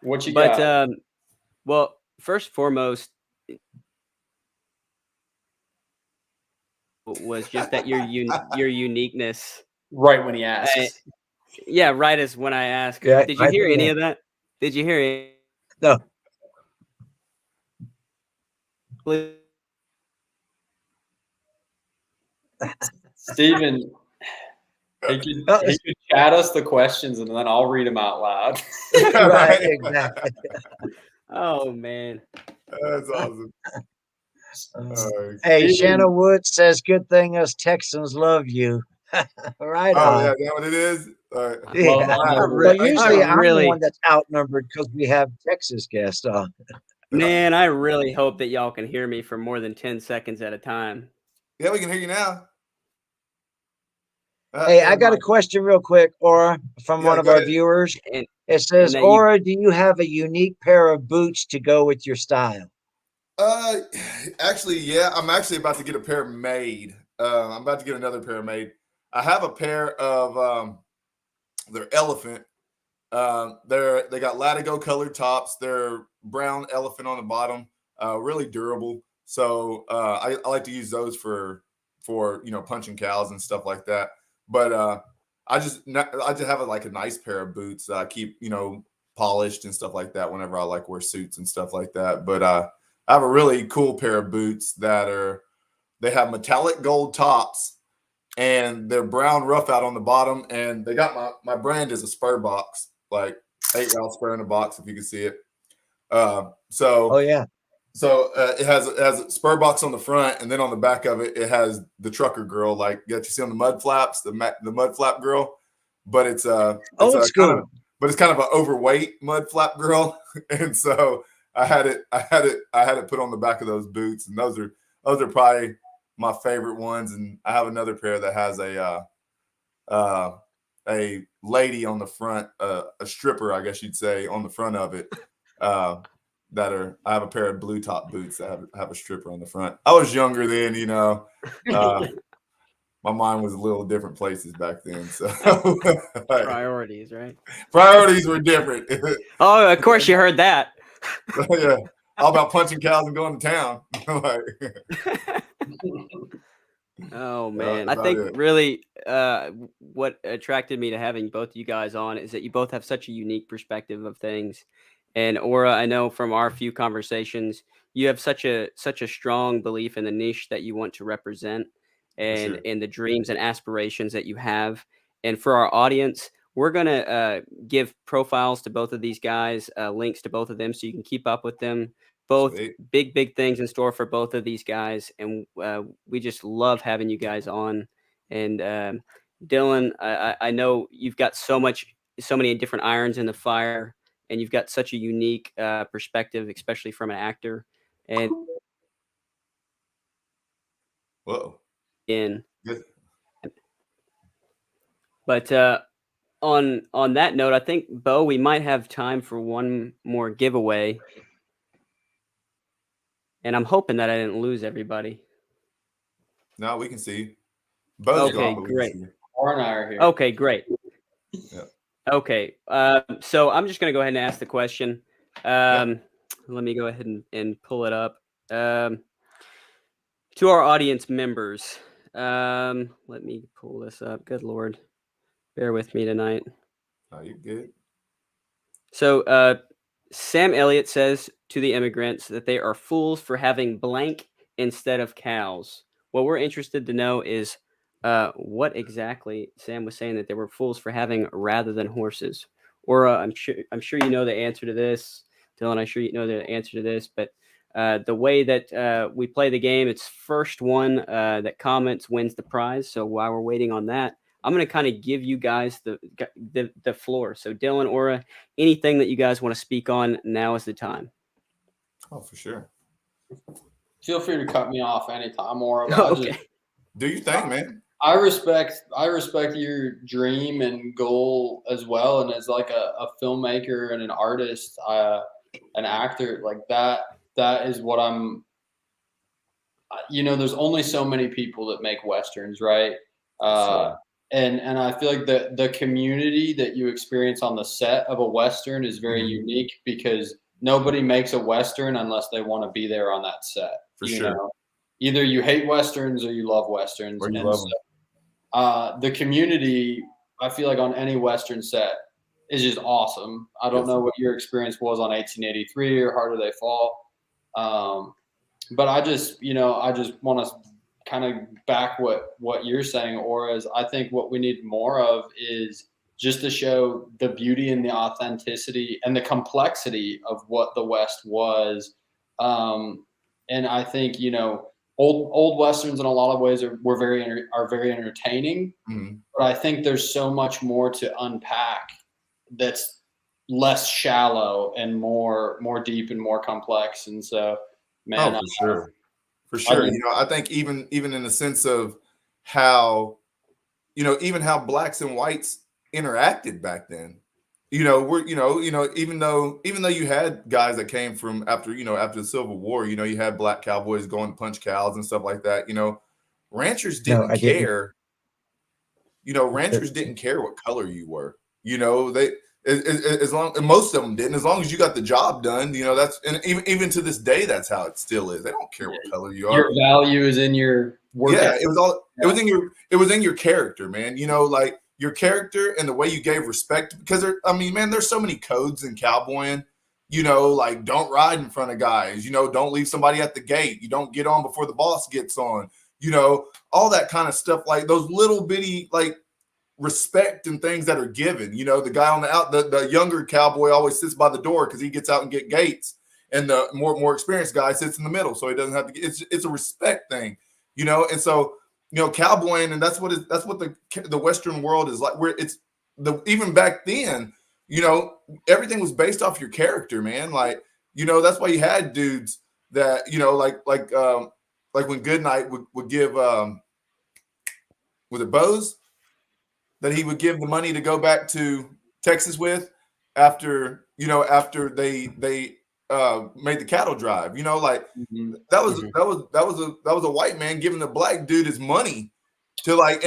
What you But got? well, first and foremost was just that your uniqueness. Right when he asks. Yeah, right as when I asked. Yeah, Did you right hear when any I- of that? Did you hear it? No. Stephen, He could chat us the questions and then I'll read them out loud. Right, exactly. Oh man, That's awesome. Hey, Shanna Wood says, "Good thing us Texans love you." Right Oh on. yeah, is that what it is? All right. Yeah. I Well, usually I'm the really- one that's outnumbered because we have Texas guests on. man, I really hope that y'all can hear me for more than 10 seconds at a time. Yeah, we can hear you now. Hey, I got a question real quick, Aura, from one of go our ahead. viewers. And It says, that you- "Aura, do you have a unique pair of boots to go with your style?" Actually, yeah, I'm actually about to get a pair made. I'm about to get another pair made. I have a pair of they're elephant. They got Latigo colored tops. They're brown elephant on the bottom. Really durable. So I like to use those for punching cows and stuff like that. But I just have like a nice pair of boots that I keep polished and stuff like that whenever I like wear suits and stuff like that. But I have a really cool pair of boots they have metallic gold tops and they're brown rough out on the bottom. And they got my brand is a spur box, like 8-round spur in a box, if you can see it. Oh yeah. So it has a spur box on the front, and then on the back of it, it has the trucker girl, like that you see on the mud flaps, the mud flap girl. But it's Old school. But it's kind of an overweight mud flap girl, and so I had it put on the back of those boots, and those are probably my favorite ones. And I have another pair that has a lady on the front, a stripper, I guess you'd say, on the front of it. I have a pair of blue top boots that have a stripper on the front. I was younger then, my mind was a little different places back then. So Priorities, right? Priorities were different. Oh, of course you heard that. Yeah. All about punching cows and going to town. Oh man, I about think it. really what attracted me to having both you guys on is that you both have such a unique perspective of things. And Aura, I know from our few conversations, you have such a strong belief in the niche that you want to represent and in the dreams and aspirations that you have. And for our audience, we're going to give profiles to both of these guys, links to both of them so you can keep up with them. Both big things in store for both of these guys. And we just love having you guys on. And Dylan, I know you've got so many different irons in the fire. And you've got such a unique perspective, especially from an actor. And but on that note, I think Bo, we might have time for one more giveaway. And I'm hoping that I didn't lose everybody. No, we can see. Bo's okay, gone, great. Or and I are here. Okay, great. Yeah. Okay, so I'm just going to go ahead and ask the question. Let me go ahead and pull it up. To our audience members, let me pull this up. Good Lord. Bear with me tonight. Are you good? So Sam Elliott says to the immigrants that they are fools for having blank instead of cows. What we're interested to know is what exactly Sam was saying that they were fools for having rather than horses. Or I'm sure you know the answer to this, Dylan. I'm sure you know the answer to this, but the way that we play the game, it's first one that comments wins the prize. So while we're waiting on that, I'm going to kind of give you guys the floor. So Dylan, Aura, anything that you guys want to speak on, now is the time. Oh, for sure. Feel free to cut me off anytime, Aura. Okay. Do your thing, man. I respect your dream and goal as well. And as like a filmmaker and an artist, an actor, like that is what I'm, there's only so many people that make Westerns, right? Sure. And I feel like the community that you experience on the set of a Western is very unique because nobody makes a Western unless they want to be there on that set. For sure. Know? Either you hate Westerns or you love Westerns. Or you love them. The community, I feel like on any Western set is just awesome. I don't know what your experience was on 1883 or Harder They Fall. But I just want to kind of back what you're saying, Aura, is I think what we need more of is just to show the beauty and the authenticity and the complexity of what the West was. And I think, you know, old Westerns in a lot of ways are very entertaining, but I think there's so much more to unpack that's less shallow and more deep and more complex. And so, man, for sure. You know, I think even in the sense of how, you know, even how blacks and whites interacted back then. You know, even though you had guys that came from after the Civil War, you know, you had black cowboys going to punch cows and stuff like that. You know, ranchers didn't care. You know, ranchers didn't care what color you were. You know, as long, and most of them didn't. As long as you got the job done, you know, that's, and even to this day, that's how it still is. They don't care what color you are. Your value is in your work. Yeah, it was in your character, man. You know, like your character and the way you gave respect, because there's so many codes in cowboying, you know, like don't ride in front of guys, you know, don't leave somebody at the gate, you don't get on before the boss gets on, you know, all that kind of stuff, like those little bitty, like respect and things that are given. You know, the guy on the younger cowboy always sits by the door because he gets out and get gates, and the more experienced guy sits in the middle so he doesn't have to it's a respect thing, you know. And so, you know, cowboying, and that's what the Western world is like, where it's even back then, you know, everything was based off your character, man. Like, you know, that's why you had dudes that, you know, like when Goodnight would give was it Bose that he would give the money to go back to Texas with after they made the cattle drive, you know, like that was a white man giving the black dude his money to, like,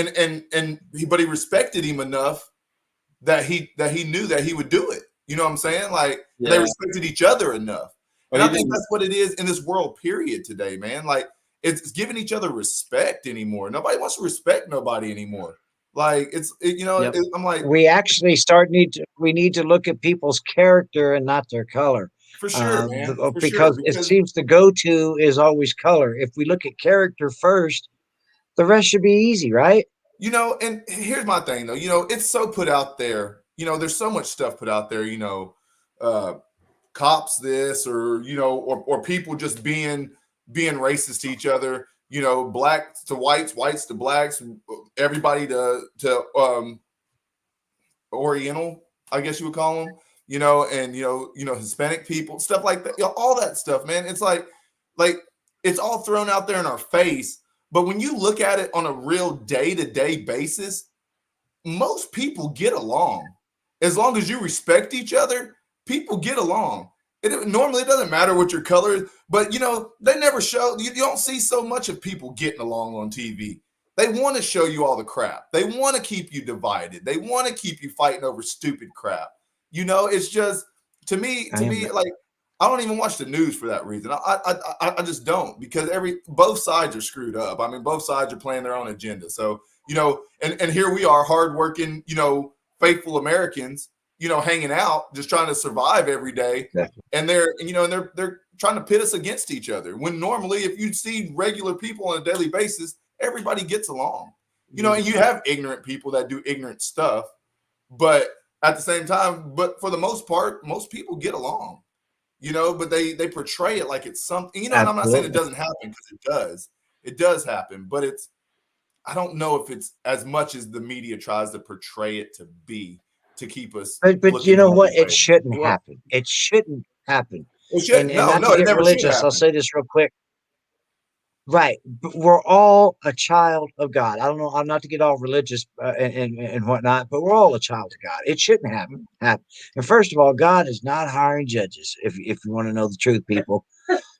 but he respected him enough that he knew that he would do it. You know what I'm saying? Like, they respected each other enough. And I think that's what it is in this world period today, man. Like, it's giving each other respect anymore. Nobody wants to respect nobody anymore. Like, I'm like, we actually we need to look at people's character and not their color. For sure, man. Because it seems the go-to is always color. If we look at character first, the rest should be easy, right? You know, and here's my thing, though. You know, it's so put out there. You know, there's so much stuff put out there. You know, cops this, or you know, or people just being racist to each other. You know, blacks to whites, whites to blacks, everybody to Oriental, I guess you would call them. You know, and you know, Hispanic people, stuff like that. You know, all that stuff, man. It's like it's all thrown out there in our face. But when you look at it on a real day-to-day basis, most people get along. As long as you respect each other, people get along. Normally, it doesn't matter what your color is, but, you know, they never show, you don't see so much of people getting along on TV. They want to show you all the crap. They want to keep you divided. They want to keep you fighting over stupid crap. You know, it's just, to me, like, I don't even watch the news for that reason. I just don't, because both sides are screwed up. I mean, both sides are playing their own agenda. So, you know, and here we are, hardworking, you know, faithful Americans, you know, hanging out, just trying to survive every day. And they're trying to pit us against each other. When normally, if you see regular people on a daily basis, everybody gets along. You know, and you have ignorant people that do ignorant stuff, but at the same time, but for the most part, most people get along. You know, but they portray it like it's something, you know, and I'm not saying it doesn't happen, because it does. It does happen, but I don't know if it's as much as the media tries to portray it to be, to keep us. But you know what? It shouldn't happen. It shouldn't happen. It shouldn't. And not to get religious, I'll say this real quick. Right. But we're all a child of God. I don't know. I'm not to get all religious and whatnot, but we're all a child of God. It shouldn't happen. And first of all, God is not hiring judges, if you want to know the truth, people.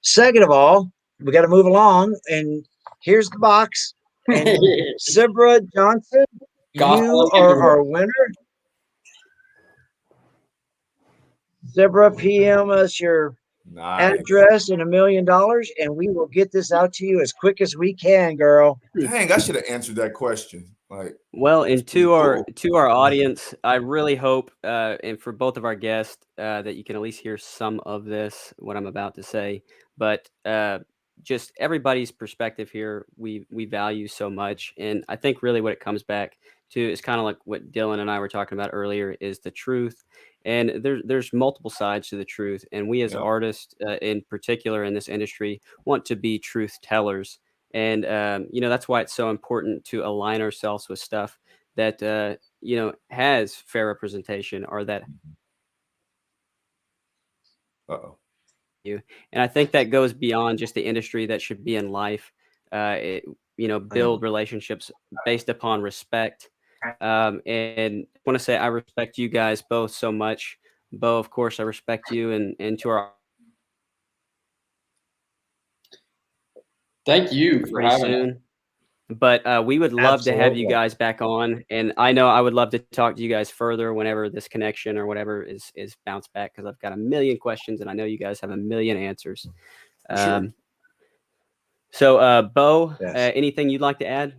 Second of all, we got to move along. And here's the box. And Zebra Johnson, you are our winner. Zebra, PM us your address and $1 million, and we will get this out to you as quick as we can, girl. Dang, I should have answered that question. Like, well, and to our audience, I really hope, and for both of our guests, that you can at least hear some of this, what I'm about to say. But just everybody's perspective here we value so much. And I think really what it comes back to is kind of like what Dylan and I were talking about earlier, is the truth. And there's multiple sides to the truth. And we as artists, in particular in this industry, want to be truth tellers. And, that's why it's so important to align ourselves with stuff that, has fair representation, or that. Uh-oh. And I think that goes beyond just the industry. That should be in life. Build relationships based upon respect. And I want to say I respect you guys both so much. Bo, of course, I respect you, and to our. Thank you for having me. But we would love to have you guys back on, and I know I would love to talk to you guys further whenever this connection or whatever is bounced back, because I've got a million questions and I know you guys have a million answers. Sure. So, Bo, anything you'd like to add?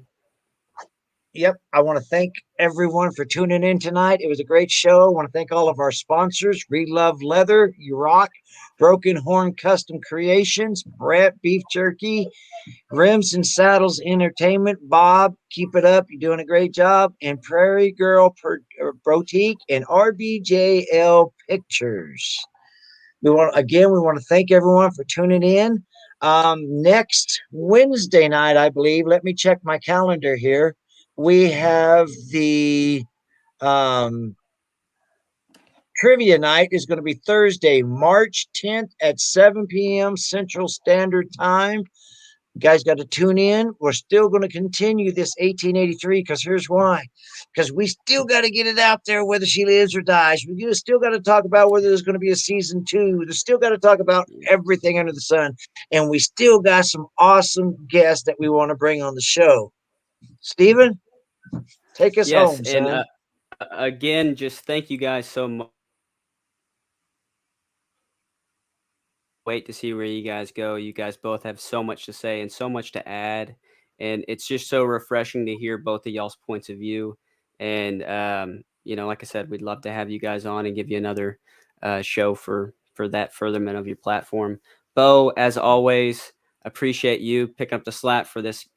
Yep. I want to thank everyone for tuning in tonight. It was a great show. I want to thank all of our sponsors: We Love Leather, You Rock, Broken Horn Custom Creations, Brett Beef Jerky, Rims and Saddles Entertainment, Bob, keep it up. You're doing a great job. And Prairie Girl Boutique and RBJL Pictures. We want to thank everyone for tuning in. Next Wednesday night, I believe, let me check my calendar here. We have the trivia night is going to be Thursday, March 10th at 7 p.m. Central Standard Time. You guys got to tune in. We're still going to continue this 1883, because here's why. Because we still got to get it out there whether she lives or dies. We still got to talk about whether there's going to be a season 2. There's still got to talk about everything under the sun. And we still got some awesome guests that we want to bring on the show. Steven, take us home, son. And again, just thank you guys so much. Wait to see where you guys go. You guys both have so much to say and so much to add, and it's just so refreshing to hear both of y'all's points of view. And like I said, we'd love to have you guys on and give you another show for that furtherment of your platform. Bo, as always, appreciate you picking up the slack for this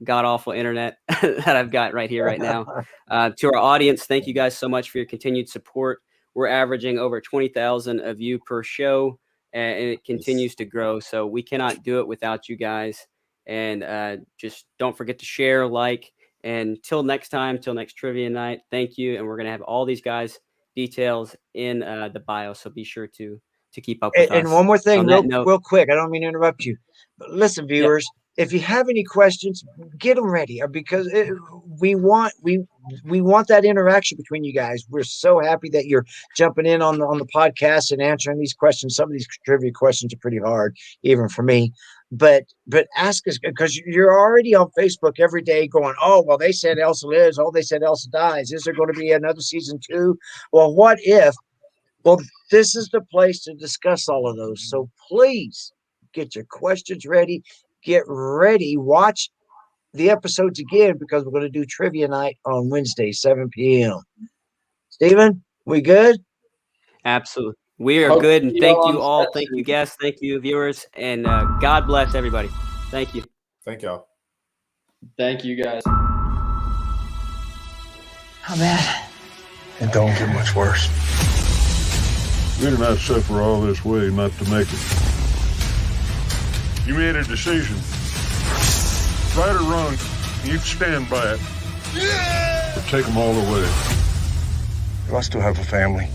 god awful internet that I've got right here right now. To our audience, thank you guys so much for your continued support. We're averaging over 20,000 of you per show, and it continues to grow. So we cannot do it without you guys. And just don't forget to share, like, and till next time, till next trivia night, thank you. And we're going to have all these guys' details in the bio. So be sure to keep up with us. And one more thing, real quick. I don't mean to interrupt you, but listen, viewers, if you have any questions, get them ready, because we want that interaction between you guys. We're so happy that you're jumping in on the podcast and answering these questions. Some of these trivia questions are pretty hard, even for me. But ask us, because you're already on Facebook every day going, oh, well, they said Elsa lives. Oh, they said Elsa dies. Is there going to be another season 2? Well, what if? Well, this is the place to discuss all of those. So please get your questions ready. Get ready. Watch the episodes again, because we're going to do trivia night on Wednesday, 7 p.m. Steven, we good? Absolutely. We are good. And thank you all. Thank you, guests. Thank you, viewers. And God bless everybody. Thank you. Thank y'all. Thank you, guys. How bad? It don't get much worse. We did not suffer all this way not to make it. You made a decision. Right or wrong, you stand by it. Or take them all away. I still have a family.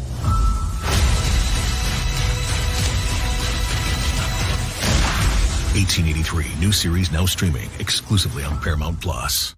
"1883" new series now streaming exclusively on Paramount Plus.